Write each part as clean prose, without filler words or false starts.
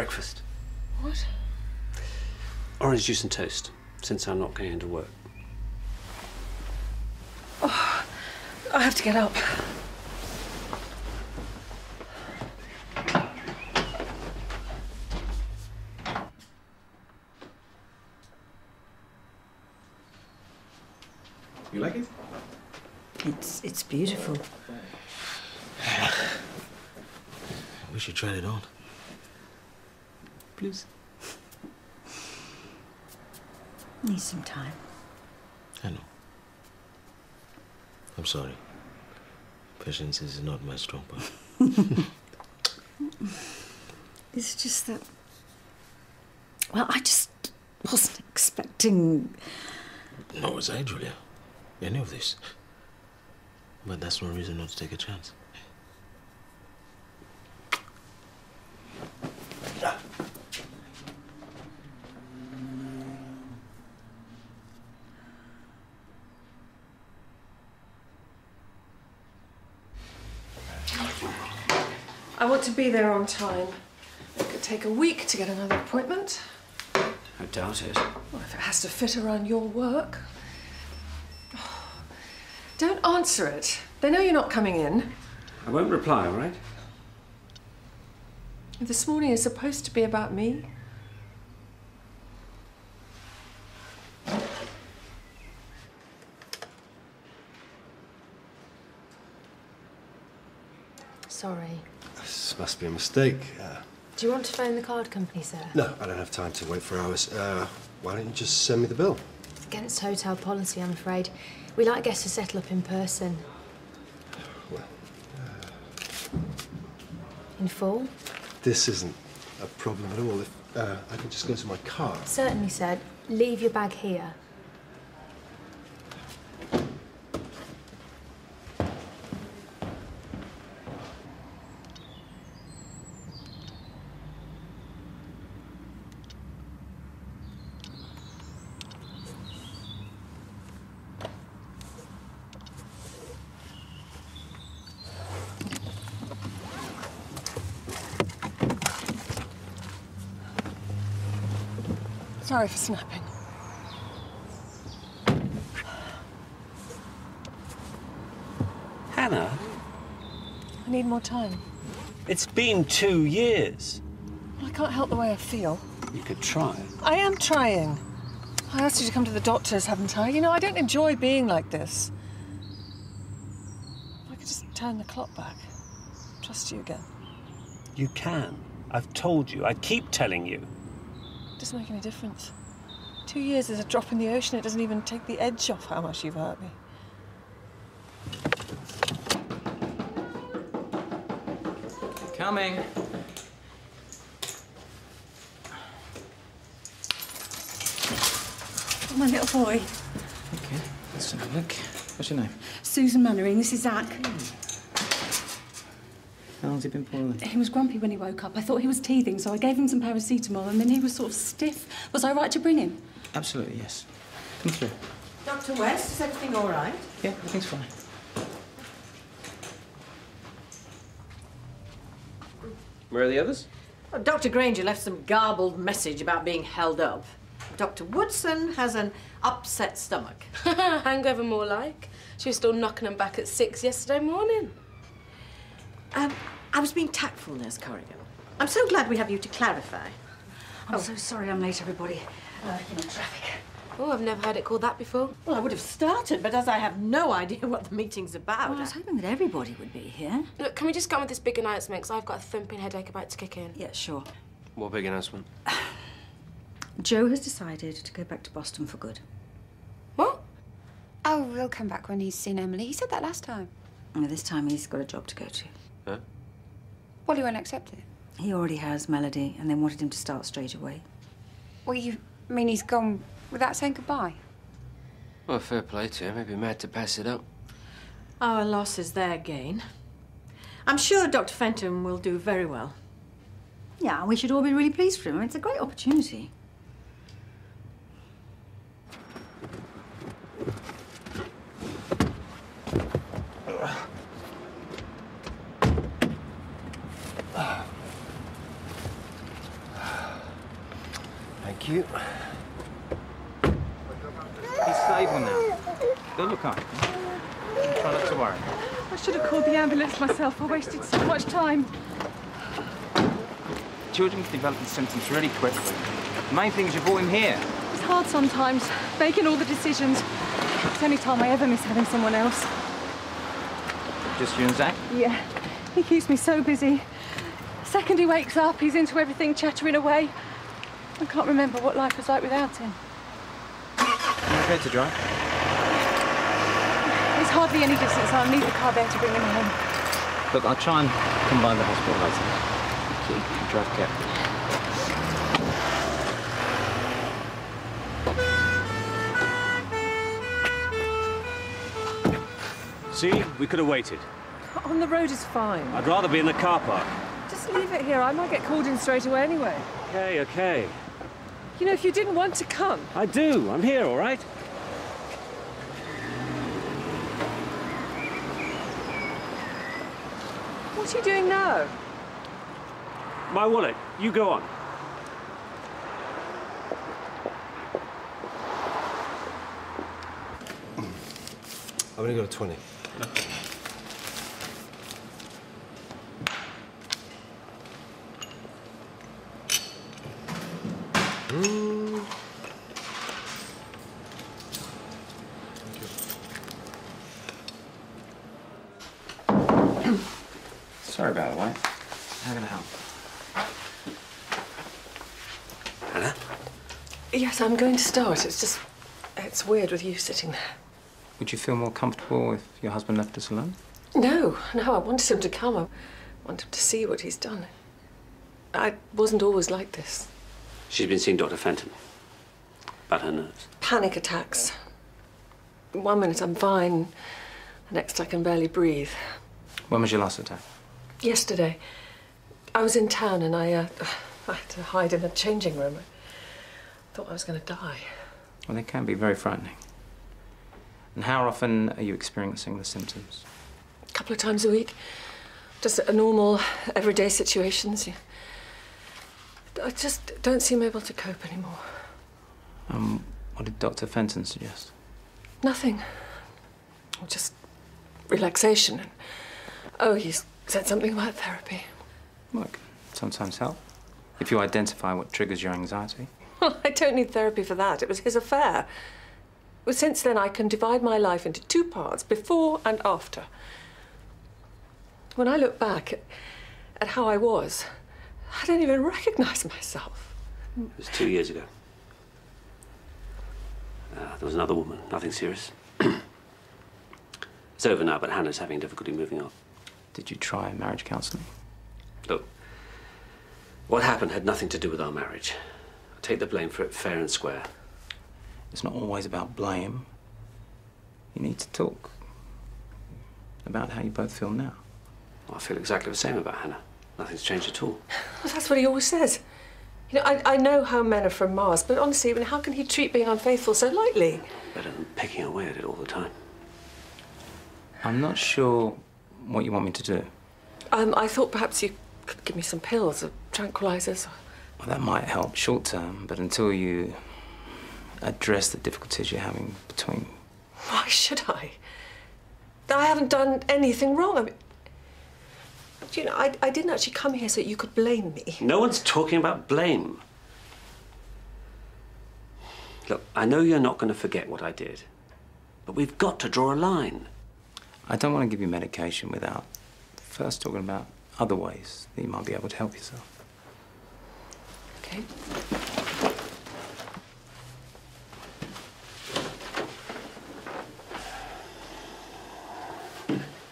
breakfast. What? Orange juice and toast, since I'm not going into work. Oh, I have to get up. You like it? It's beautiful. We should try it on. Please. Need some time. I know. I'm sorry. Patience is not my strong point. It's just that... Well, I just wasn't expecting... Nor was I, Julia. Any of this. But that's no reason not to take a chance. I want to be there on time. It could take a week to get another appointment. I doubt it. Well, if it has to fit around your work. Oh, don't answer it. They know you're not coming in. I won't reply, all right? This morning is supposed to be about me. Sorry. This must be a mistake. Do you want to phone the card company, sir? No, I don't have time to wait for hours. Why don't you just send me the bill? It's against hotel policy, I'm afraid. We like guests to settle up in person. Well, In full? this isn't a problem at all. If I can just go to my car. Certainly, sir. Leave your bag here. Sorry for snapping. Hannah, I need more time. it's been 2 years. Well, I can't help the way I feel. You could try. I am trying. I asked you to come to the doctors, haven't I? You know, I don't enjoy being like this. If I could just turn the clock back. Trust you again. You can. I've told you. I keep telling you. It doesn't make any difference. 2 years is a drop in the ocean. It doesn't even take the edge off how much you've hurt me. Coming. Oh, my little boy. Okay, let's have a look. What's your name? Susan Mannering, this is Zach. How long's he been poorly? He was grumpy when he woke up. I thought he was teething, so I gave him some paracetamol, and then he was sort of stiff. Was I right to bring him? Absolutely, yes. Come through. Dr. West, is everything all right? Yeah, everything's fine. Where are the others? Well, Dr. Granger left some garbled message about being held up. Dr. Woodson has an upset stomach. Hangover more like. She was still knocking him back at 6 yesterday morning. I was being tactful, Nurse Corrigan. I'm so glad we have you to clarify. I'm so sorry I'm late, everybody. Traffic. Oh, I've never heard it called that before. Well, I would have started, but as I have no idea what the meeting's about... Well, I was hoping that everybody would be here. Look, can we just get on with this big announcement? Because I've got a thumping headache about to kick in. Yeah, sure. What big announcement? Joe has decided to go back to Boston for good. What? Oh, he'll come back when he's seen Emily. He said that last time. And this time he's got a job to go to. Huh? Well, he won't accept it. He already has Melody, and they wanted him to start straight away. Well, you mean he's gone without saying goodbye? Well, fair play to him. He'd be mad to pass it up. Our loss is their gain. I'm sure Dr. Fenton will do very well. Yeah, we should all be really pleased for him. I mean, it's a great opportunity. you. He's stable now. They'll look after him. Try not to worry. I should have called the ambulance myself. I wasted so much time. Children can develop these symptoms really quickly. The main thing is you brought him here. It's hard sometimes, making all the decisions. It's the only time I ever miss having someone else. Just you and Zach? Yeah, he keeps me so busy. The second he wakes up, he's into everything, chattering away. I can't remember what life was like without him. You okay to drive? There's hardly any distance. I'll need the car there to bring him home. Look, I'll try and come by the hospital later. Thank you. Drive carefully. See? We could have waited. On the road is fine. I'd rather be in the car park. Just leave it here. I might get called in straight away anyway. Okay, okay. You know, if you didn't want to come... I do. I'm here, all right? What are you doing now? My wallet. You go on. I've only got a 20. Sorry about the wait. How can I help? Hannah? Yes, I'm going to start. It's weird with you sitting there. Would you feel more comfortable if your husband left us alone? No, I wanted him to come. I wanted him to see what he's done. I wasn't always like this. She's been seeing Dr. Fenton. About her nerves. Panic attacks. 1 minute I'm fine, the next I can barely breathe. When was your last attack? Yesterday, I was in town and I had to hide in a changing room. I thought I was going to die. Well, they can be very frightening. And how often are you experiencing the symptoms? A couple of times a week. Just a normal, everyday situations. I just don't seem able to cope anymore. What did Dr. Fenton suggest? Nothing. Just relaxation. Oh, he said something about therapy. Well, it can sometimes help. If you identify what triggers your anxiety. Well, I don't need therapy for that. It was his affair. Well, since then, I can divide my life into two parts, before and after. When I look back at how I was, I don't even recognize myself. It was 2 years ago. There was another woman, nothing serious. It's over now, but Hannah's having difficulty moving on. Did you try marriage counselling? Look, what happened had nothing to do with our marriage. I take the blame for it fair and square. It's not always about blame. You need to talk about how you both feel now. Well, I feel exactly the same about Hannah. Nothing's changed at all. Well, that's what he always says. You know, I know how men are from Mars, but honestly, I mean, how can he treat being unfaithful so lightly? Better than picking away at it all the time. I'm not sure what you want me to do. I thought perhaps you could give me some pills or tranquilizers. Well, that might help short term, but until you address the difficulties you're having between... Why should I? I haven't done anything wrong. I mean, you know, I didn't actually come here so you could blame me. No one's talking about blame. Look, I know you're not going to forget what I did, but we've got to draw a line. I don't want to give you medication without first talking about other ways that you might be able to help yourself. Okay.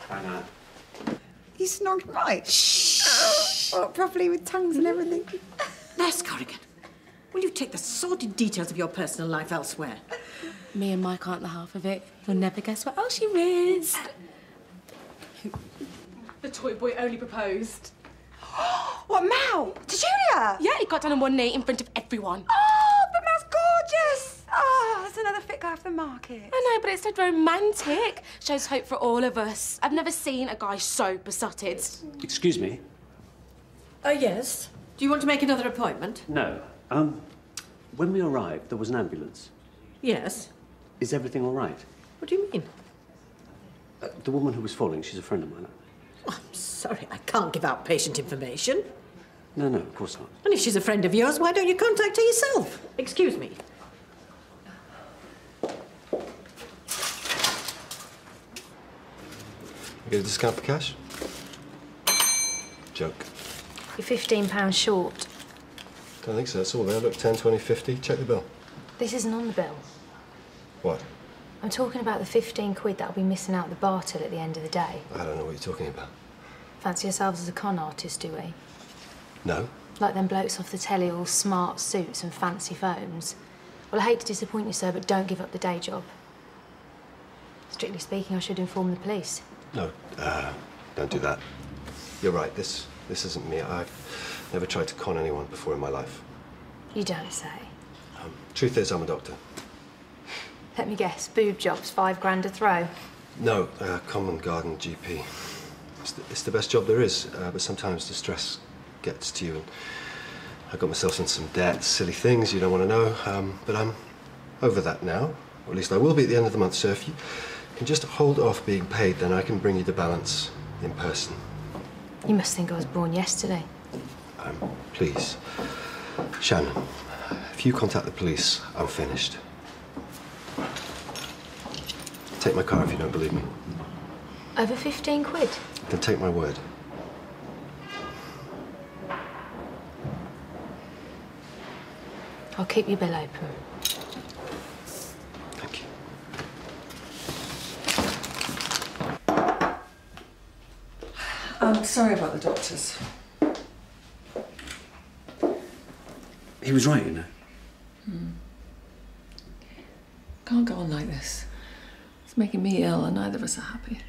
Hannah. You snogged right. Shh. Oh, properly with tongues and everything. Nurse Corrigan, will you take the sordid details of your personal life elsewhere? Me and Mike aren't the half of it. You'll never guess what else you is. The toy boy only proposed. What, Mal? To Julia? Yeah, he got down on one knee in front of everyone. Oh, but Mal's gorgeous. Oh, that's another fit guy off the market. I know, but it's so romantic. Shows hope for all of us. I've never seen a guy so besotted. Excuse me? Oh, yes. Do you want to make another appointment? No. When we arrived, there was an ambulance. Yes. Is everything all right? What do you mean? The woman who was falling, she's a friend of mine. Oh, I'm sorry, I can't give out patient information. No, of course not. And if she's a friend of yours, why don't you contact her yourself? Excuse me. You get a discount for cash? Joke. You're £15 short. Don't think so. That's all there. Look, 10, 20, 50. Check the bill. This isn't on the bill. What? I'm talking about the 15 quid that'll be missing out the bar till at the end of the day. I don't know what you're talking about. Fancy yourselves as a con artist, do we? No. Like them blokes off the telly, all smart suits and fancy phones. Well, I hate to disappoint you, sir, but don't give up the day job. Strictly speaking, I should inform the police. No, don't do that. You're right. This isn't me. I've never tried to con anyone before in my life. You don't say. Truth is, I'm a doctor. Let me guess, boob jobs, £5 a throw. No, common garden GP. It's the best job there is, but sometimes the stress gets to you. And I got myself in some debt, silly things you don't want to know. But I'm over that now, or at least I will be at the end of the month. So if you can just hold off being paid, then I can bring you the balance in person. You must think I was born yesterday. Please, Shannon, if you contact the police, I'm finished. Take my car if you don't believe me. Over 15 quid? Then take my word. I'll keep your bill open. Thank you. I'm sorry about the doctors. He was right, you know. Can't go on like this. It's making me ill and neither of us are happy.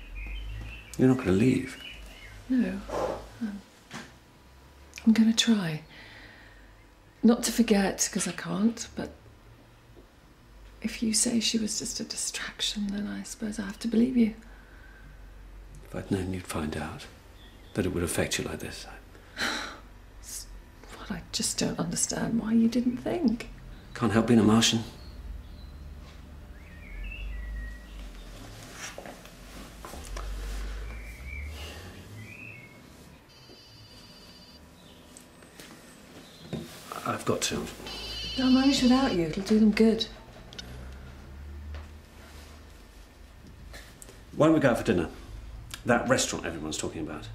You're not going to leave. No. I'm going to try. Not to forget, because I can't, but if you say she was just a distraction, then I suppose I have to believe you. If I'd known you'd find out, that it would affect you like this. Well, I just don't understand why you didn't think. Can't help being a Martian. I've got to. They'll manage without you. It'll do them good. Why don't we go out for dinner? That restaurant everyone's talking about.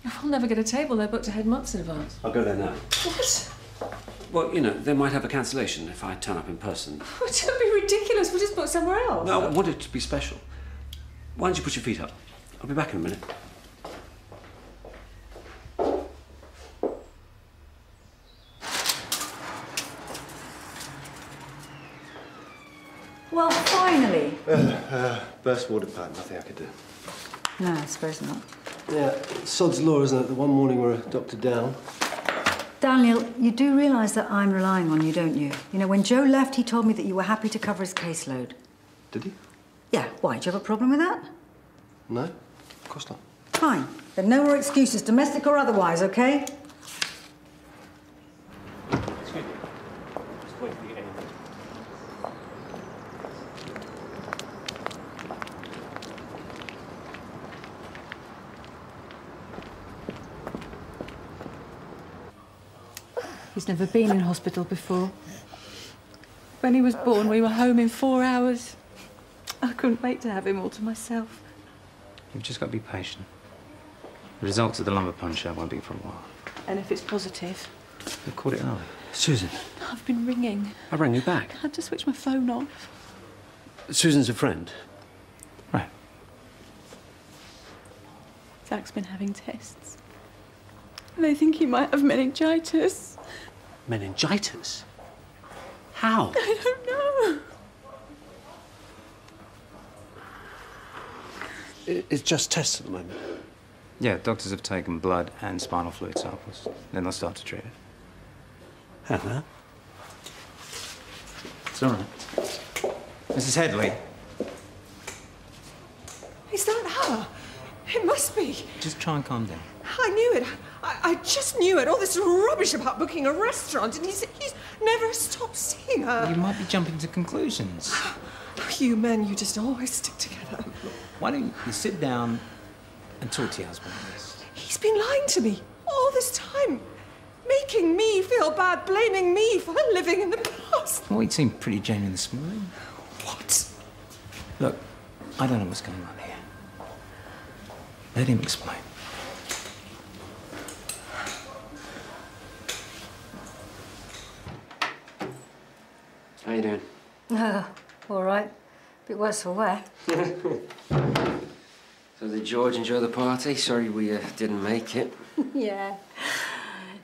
I'll never get a table. They're booked ahead months in advance. I'll go there now. What? Well, you know, they might have a cancellation if I turn up in person. Oh, don't be ridiculous. We'll just book somewhere else. No, I want it to be special. Why don't you put your feet up? I'll be back in a minute. Well, finally. Burst water pipe, nothing I could do. No, I suppose not. Yeah, sod's law, isn't it? The one morning we're a doctor down. Daniel, you do realise that I'm relying on you, don't you? You know, when Joe left, he told me that you were happy to cover his caseload. Did he? Yeah, why? Do you have a problem with that? No, of course not. Fine. Then no more excuses, domestic or otherwise, OK? Excuse me. Just wait for the end. He's never been in hospital before. When he was born, we were home in 4 hours. I couldn't wait to have him all to myself. You've just got to be patient. The results of the lumbar puncture won't be for a while. And if it's positive? We've caught it early. Susan, I've been ringing. I rang you back. I had to switch my phone off. Susan's a friend. Right. Zach's been having tests. They think he might have meningitis. Meningitis? How? I don't know. It's just tests at the moment. Yeah, doctors have taken blood and spinal fluid samples. Then they'll start to treat it. Hello? It's all right. Mrs. Headley. Is that her? It must be. Just try and calm down. I knew it. I just knew it. All this rubbish about booking a restaurant, and he's never stopped seeing her. You might be jumping to conclusions. You men, you just always stick together. Why don't you sit down and talk to your husband about this? He's been lying to me all this time, making me feel bad, blaming me for living in the past. Well, he seemed pretty genuine this morning. What? Look, I don't know what's going on here. Let him explain. How you doing? All right. Bit worse for wear. So did George enjoy the party? Sorry we didn't make it. Yeah.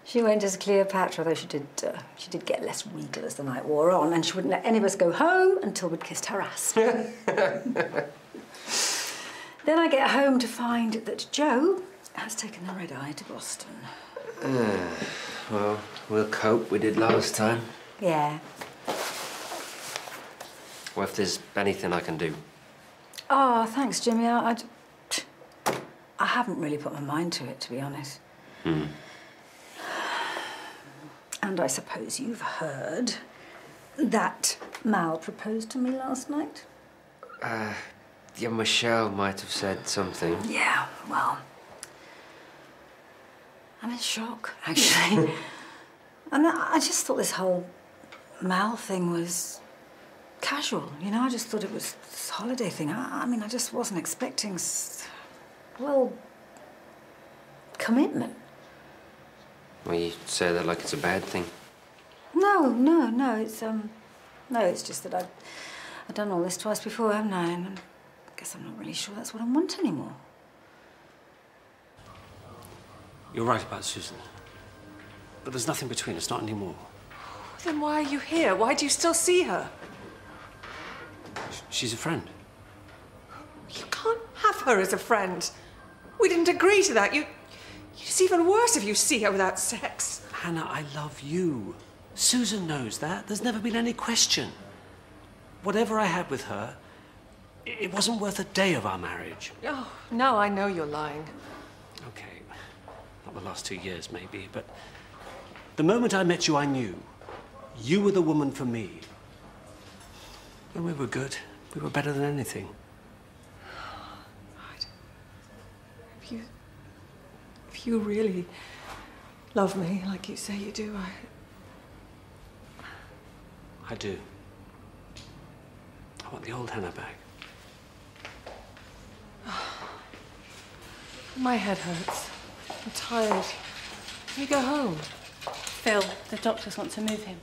She went as Cleopatra, though she did get less regal as the night wore on, and she wouldn't let any of us go home until we'd kissed her ass. Then I get home to find that Joe has taken the red-eye to Boston. Well, we'll cope. We did last time. Yeah. Well, if there's anything I can do. Oh, thanks, Jimmy. I haven't really put my mind to it, to be honest. And I suppose you've heard that Mal proposed to me last night? Yeah, Michelle might have said something. Yeah, well, I'm in shock, actually. And I just thought this whole Mal thing was casual, you know? I just thought it was this holiday thing. I mean, I just wasn't expecting, well, commitment. Well, you say that like it's a bad thing. No, it's just that I've done all this twice before, haven't I? And I guess I'm not really sure that's what I want anymore. You're right about Susan. But there's nothing between us, not anymore. Then why are you here? Why do you still see her? She's a friend. You can't have her as a friend. We didn't agree to that. It's even worse if you see her without sex. Hannah, I love you. Susan knows that. There's never been any question. Whatever I had with her, it wasn't worth a day of our marriage. Oh, now I know you're lying. Okay, not the last 2 years, maybe, but the moment I met you, I knew. You were the woman for me. And we were good. We were better than anything. If you really love me like you say you do, I do. I want the old Hannah back. My head hurts. I'm tired. Can you go home? Phil, the doctors want to move him.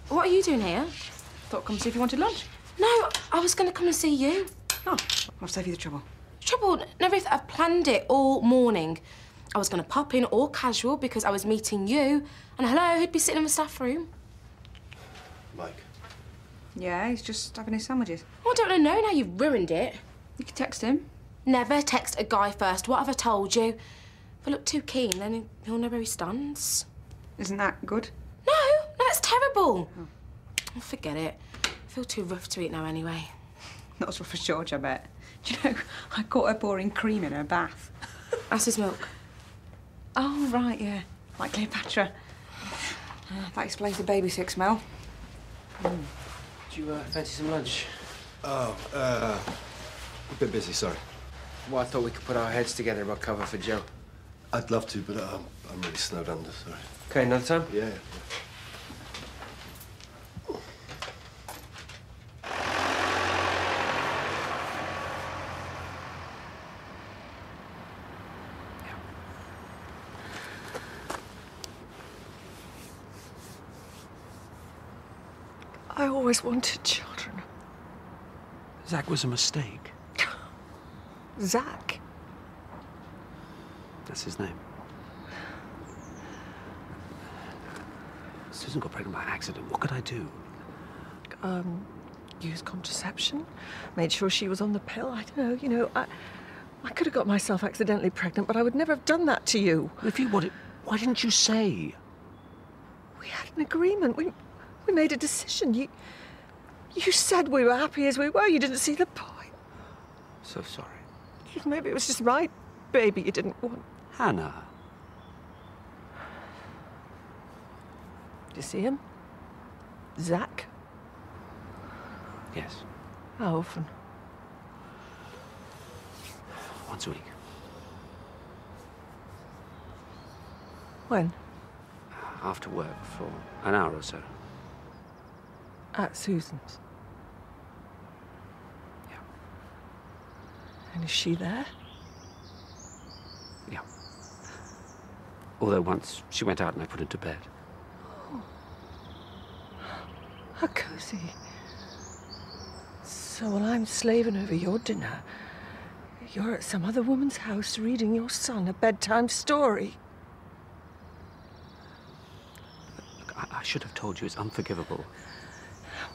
What are you doing here? Thought I'd come see if you wanted lunch. No, I was going to come and see you. Oh, I'll save you the trouble. Trouble? Never. I've planned it all morning. I was going to pop in all casual because I was meeting you. And hello, who'd be sitting in the staff room? Mike. Yeah, he's just having his sandwiches. Oh, I don't know now you've ruined it. You could text him. Never text a guy first. What have I told you? If I look too keen, then he'll know where he stands. Isn't that good? No, that's terrible. Oh, forget it. I feel too rough to eat now anyway. Not as rough as George, I bet. Do you know, I caught her pouring cream in her bath. That's his milk. Oh, right, yeah. Like Cleopatra. That explains the baby sick smell. Do you fancy some lunch? Oh, a bit busy, sorry. Well, I thought we could put our heads together about cover for Joe. I'd love to, but I'm really snowed under, sorry. Okay, another time? Yeah. I always wanted children. Zach was a mistake. Zach? That's his name. Susan got pregnant by accident. What could I do? Use contraception. Made sure she was on the pill. I don't know, you know, I could have got myself accidentally pregnant, but I would never have done that to you. If you wanted, why didn't you say? We had an agreement. We made a decision. You said we were happy as we were. You didn't see the point. So sorry. Maybe it was just my baby you didn't want. Hannah. Did you see him? Zach? Yes. How often? Once a week. When? After work for an hour or so. At Susan's? Yeah. And is she there? Yeah. Although once she went out and I put her to bed. Oh. How cosy. So while I'm slaving over your dinner, you're at some other woman's house reading your son a bedtime story. Look, I should have told you it's unforgivable.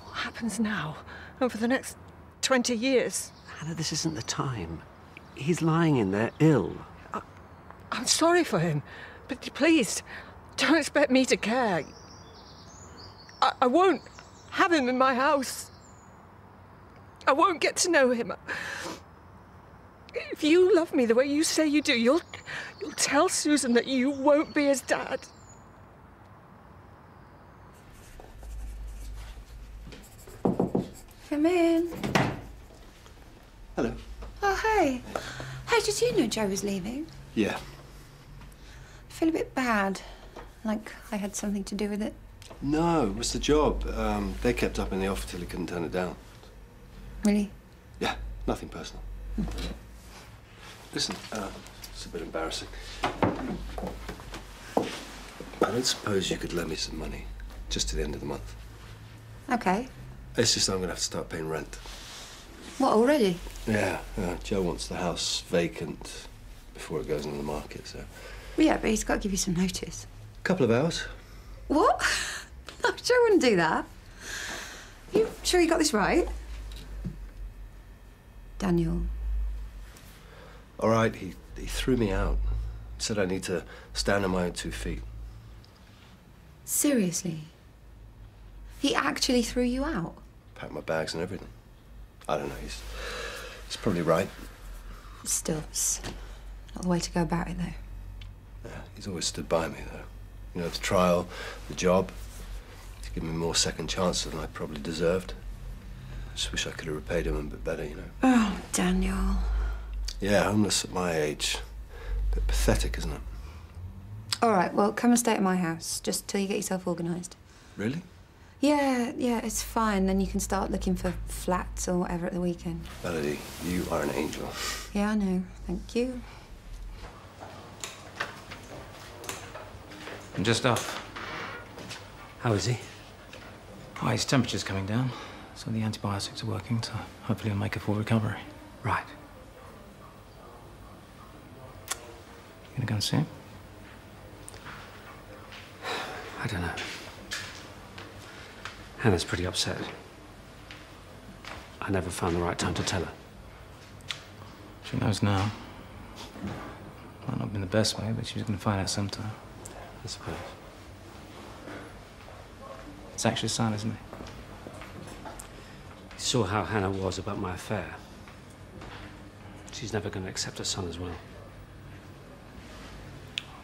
What happens now? And for the next 20 years? Hannah, this isn't the time. He's lying in there ill. I'm sorry for him, but please, don't expect me to care. I won't have him in my house. I won't get to know him. If you love me the way you say you do, you'll tell Susan that you won't be his dad. Come in. Hello. Oh, hey. Hey, did you know Joe was leaving? Yeah. I feel a bit bad. Like I had something to do with it. No, it was the job. They kept up in the offer till he couldn't turn it down. Really? Yeah, nothing personal. Listen, it's a bit embarrassing. I don't suppose you could lend me some money, just to the end of the month. Okay. It's just I'm gonna have to start paying rent. What, already? Yeah, Joe wants the house vacant before it goes on the market, so... Yeah, but he's got to give you some notice. Couple of hours. What? No, Joe wouldn't do that. You sure you got this right? Daniel. All right, he threw me out. Said I need to stand on my own 2 feet. Seriously? He actually threw you out? Packed my bags and everything. I don't know, he's probably right. Still, it's not the way to go about it, though. Yeah, he's always stood by me, though. You know, the trial, the job. He's given me more second chances than I probably deserved. I just wish I could have repaid him a bit better, you know. Oh, Daniel. Yeah, homeless at my age. A bit pathetic, isn't it? All right, well, come and stay at my house, just till you get yourself organised. Really? Yeah, it's fine. Then you can start looking for flats or whatever at the weekend. Melody, you are an angel. Yeah, I know. Thank you. I'm just off. How is he? Oh, his temperature's coming down, so the antibiotics are working, so hopefully he'll make a full recovery. Right. You gonna go and see him? I don't know. Hannah's pretty upset. I never found the right time to tell her. She knows now. Might not have been the best way, but she's gonna find out sometime. I suppose. It's actually a son, isn't it? You saw how Hannah was about my affair. She's never going to accept her son as well.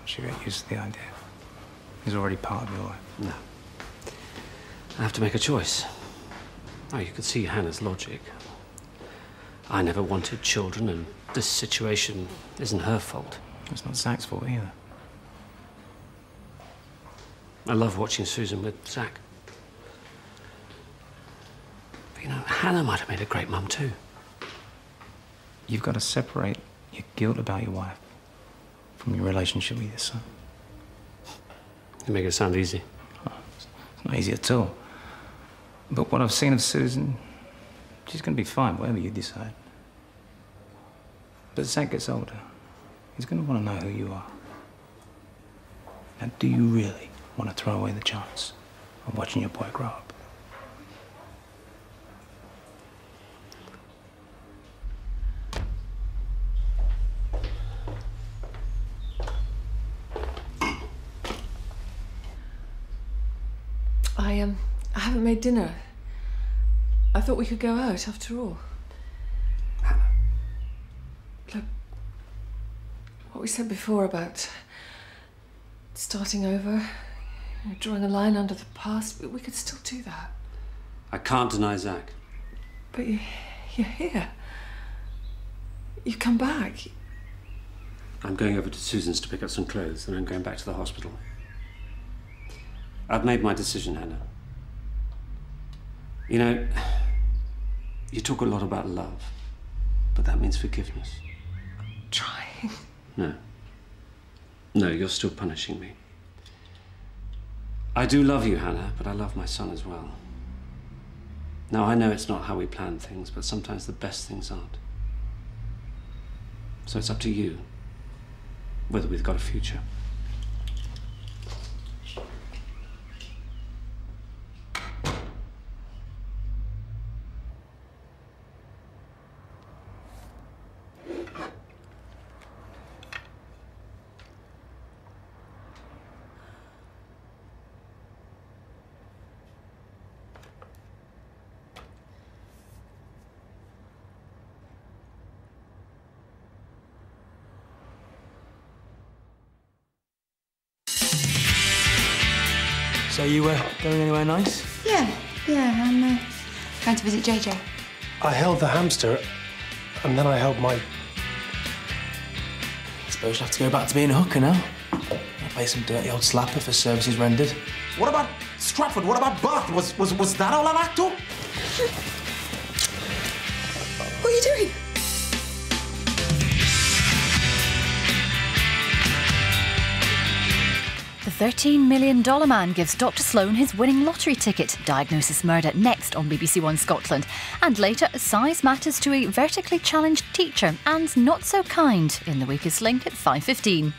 She'll get used to the idea. He's already part of your life. No. I have to make a choice. Oh, you could see Hannah's logic. I never wanted children, and this situation isn't her fault. It's not Zach's fault either. I love watching Susan with Zach. But, you know, Hannah might have made a great mum too. You've got to separate your guilt about your wife from your relationship with your son. You make it sound easy. Oh, it's not easy at all. But what I've seen of Susan, she's going to be fine, whatever you decide. But as Zach gets older, he's going to want to know who you are. Now, do you really want to throw away the chance of watching your boy grow up? I haven't made dinner. I thought we could go out after all. Hannah. Look, what we said before about starting over, you know, drawing a line under the past, we could still do that. I can't deny Zach. But you're here. You come back. I'm going over to Susan's to pick up some clothes, and I'm going back to the hospital. I've made my decision, Hannah. You know, you talk a lot about love, but that means forgiveness. I'm trying. No. No, you're still punishing me. I do love you, Hannah, but I love my son as well. Now, I know it's not how we plan things, but sometimes the best things aren't. So it's up to you whether we've got a future. So you were going anywhere nice? Yeah, I'm going to visit JJ. I held the hamster, and then I held my... I suppose you'll have to go back to being a hooker now. I'll pay some dirty old slapper for services rendered. What about Stratford? What about Bath? Was that all an actor? What are you doing? The $13 million man gives Dr. Sloan his winning lottery ticket. Diagnosis murder next on BBC1 Scotland. And later, size matters to a vertically challenged teacher and not so kind in The Weakest Link at 5:15.